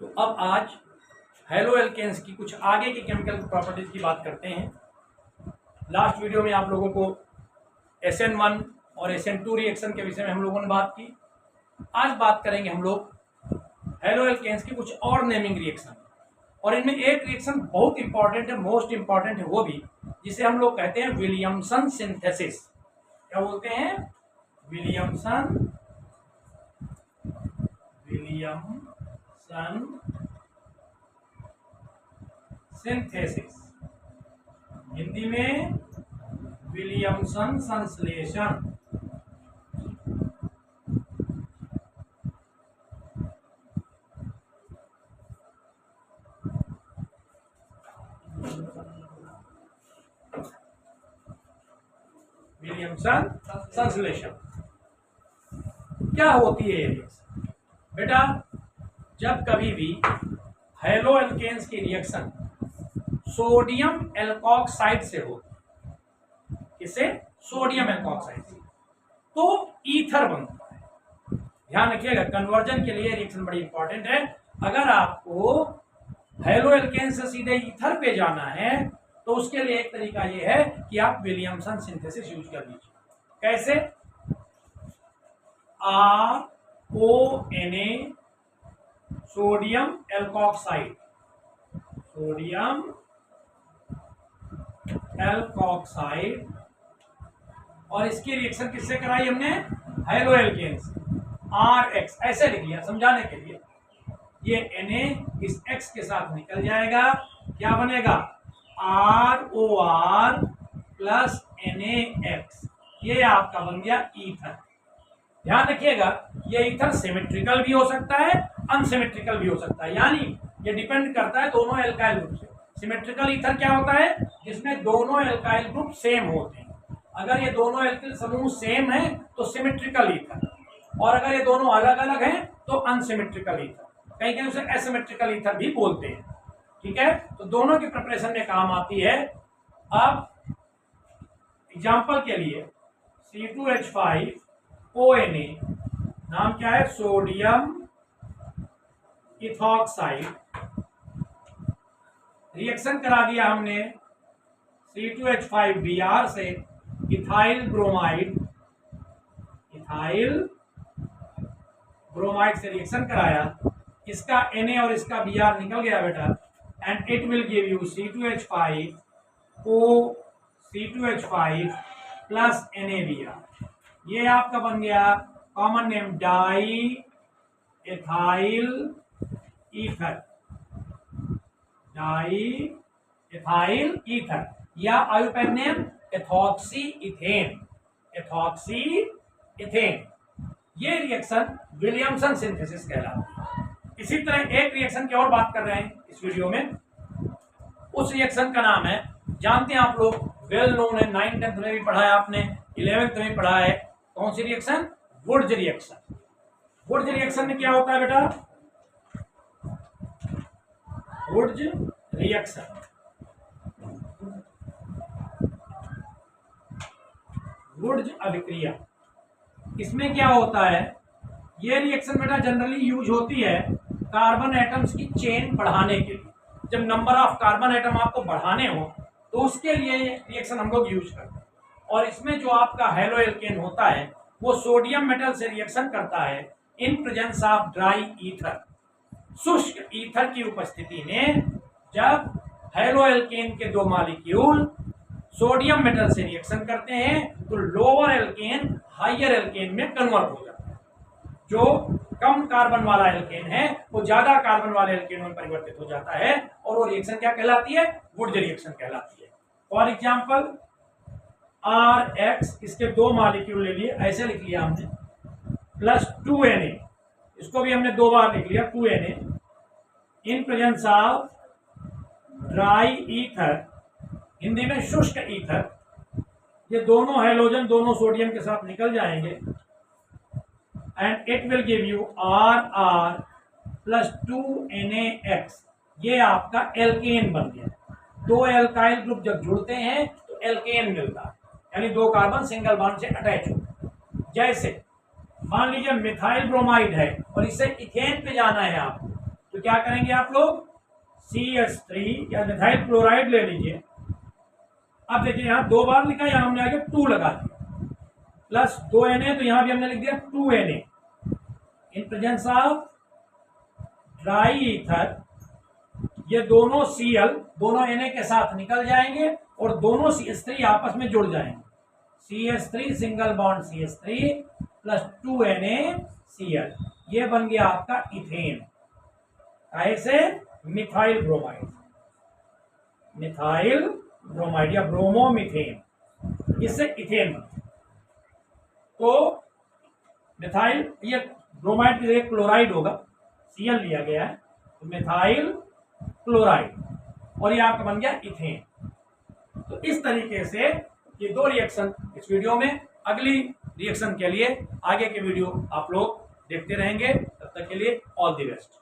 तो अब आज हेलो एल्केन्स की कुछ आगे की केमिकल प्रॉपर्टीज की बात करते हैं। लास्ट वीडियो में आप लोगों को SN1 और SN2 रिएक्शन के विषय में हम लोगों ने बात की। आज बात करेंगे हम लोग हेलो एल्केन्स की कुछ और नेमिंग रिएक्शन, और इनमें एक रिएक्शन बहुत इंपॉर्टेंट है, मोस्ट इंपॉर्टेंट है वो भी, जिसे हम लोग कहते हैं विलियमसन सिंथेसिस। क्या बोलते हैं? विलियमसन सिंथेसिस, हिंदी में विलियमसन संश्लेषण। विलियमसन संश्लेषण क्या होती है ये रिएक्शन? बेटा, जब कभी भी हेलो एल्केन्स की रिएक्शन सोडियम एल्कोक्साइड से हो, किससे? सोडियम एल्कोक्साइड से, तो ईथर बनता है। ध्यान रखिएगा, कन्वर्जन के लिए रिएक्शन बड़ी इंपॉर्टेंट है। अगर आपको हेलो एल्केन से सीधे ईथर पे जाना है तो उसके लिए एक तरीका ये है कि आप विलियमसन सिंथेसिस यूज कर लीजिए। कैसे? RONA sodium alkoxide, sodium alkoxide, और इसकी रिएक्शन किससे कराई हमने? हेलो एल्केन से। RX ऐसे लिख लिया समझाने के लिए। ये Na इस X के साथ निकल जाएगा, क्या बनेगा? ROR प्लस NaX, ये आपका बन गया ईथर। ध्यान रखिएगा, ये ईथर सिमेट्रिकल भी हो सकता है, अनसिमेट्रिकल भी हो सकता है, यानी ये डिपेंड करता है दोनों एल्काइल ग्रुप से। सिमेट्रिकल ईथर क्या होता है? जिसमें दोनों एल्काइल ग्रुप सेम होते हैं। अगर ये दोनों एल्काइल समूह सेम है तो सिमेट्रिकल ईथर, और अगर ये दोनों अलग अलग हैं तो अनसिमेट्रिकल ईथर, कहीं कहीं उसे एसिमेट्रिकल ईथर भी बोलते हैं। ठीक है, तो दोनों की प्रिपरेशन में काम आती है। अब एग्जांपल के लिए C2H5ONA, नाम क्या है? Sodium ethoxide. रिएक्शन करा दिया हमने C2H5Br से इथाइल ब्रोमाइड, इथाइल ब्रोमाइड से रिएक्शन कराया, इसका Na और इसका Br निकल गया बेटा, and it will give you C2H5 plus NaBr। ये आपका बन गया common name diethyl ether, diethyl ether, या आयुर्वेद name ethoxyethane, ethoxyethane. ये रिएक्शन विलियमसन सिंथेसिस कहलाती है। इसी तरह एक रिएक्शन की और बात कर रहे हैं इस वीडियो में। उस रिएक्शन का नाम है, जानते हैं आप लोग, वेल नोन है, 9th 10th में भी पढ़ा है आपने, 11th में भी पढ़ा है। कौन सी reaction? Wurtz reaction. Wurtz reaction में क्या होता है बेटा? वुड्स रिएक्शन, वुड्स अभिक्रिया। इसमें क्या होता है? ये रिएक्शन बेटा जनरली यूज होती है कार्बन एटम्स की चेन बढ़ाने के लिए। जब नंबर ऑफ कार्बन एटम आपको बढ़ाने हो तो उसके लिए ये रिएक्शन हम लोग यूज करते हैं। और इसमें जो आपका हेलो एल्केन होता है वो सोडियम मेटल से रिएक्शन करता है in presence of dry ether, शुष्क ईथर की उपस्थिति में। जब हेलो एल्केन के दो मॉलिक्यूल सोडियम मेटल से रिएक्शन करते हैं तो लोअर एल्केन हायर एल्केन में कन्वर्ट हो जाता है। जो कम कार्बन वाला एल्केन है वो ज्यादा कार्बन वाले एल्केन में परिवर्तित हो जाता है, और वो रिएक्शन क्या कहलाती है? वुड्स रिएक्शन कहलाती है। फॉर एग्जांपल RX, इसके दो मॉलिक्यूल ले लिए, ऐसे लिख लिया हमने, प्लस 2Na, इसको भी हमने दो बार लिख लिया 2Na, in presence of dry ether, Hindi में शुष्क ईथर। ये दोनों हैलोजन दोनों सोडियम के साथ निकल जाएंगे, and it will give you RR plus 2NaX। ये आपका एल्केन बन गया। दो एल्काइल ग्रुप जब जुड़ते हैं तो एल्केन मिलता है, यानी दो कार्बन सिंगल बॉन्ड से अटैच हो। जैसे मान लीजिए मिथाइल ब्रोमाइड है और इसे इथेन पे जाना है आपको, तो तो क्या करेंगे आप लोग, CH3 या मिथाइल क्लोराइड ले लीजिए। अब देखिए यहां 2 बार लिखा, यहां हमने आगे 2 लगा दिया, प्लस 2 Na, तो यहां भी हमने लिख दिया 2 Na। In presence of dry ether ये दोनों Cl दोनों Na के साथ निकल जाएंगे और दोनों CH3 आपस में जुड़ जाएंगे। CH3 single bond CH3 plus 2 NaCl, ये बन गया आपका इथेन। ऐसे मिथाइल ब्रोमाइड, मिथाइल ब्रोमाइड या ब्रोमोमिथेन, इससे इथेन बनता है। तो मिथाइल, ये ब्रोमाइड की जगह क्लोराइड होगा, Cl लिया गया है, तो मिथाइल क्लोराइड, और ये आपका बन गया इथेन। तो इस तरीके से ये 2 रिएक्शन इस वीडियो में, अगली रिएक्शन के लिए आगे के वीडियो आप लोग देखते रहेंगे। तब तक के लिए ऑल द बेस्ट।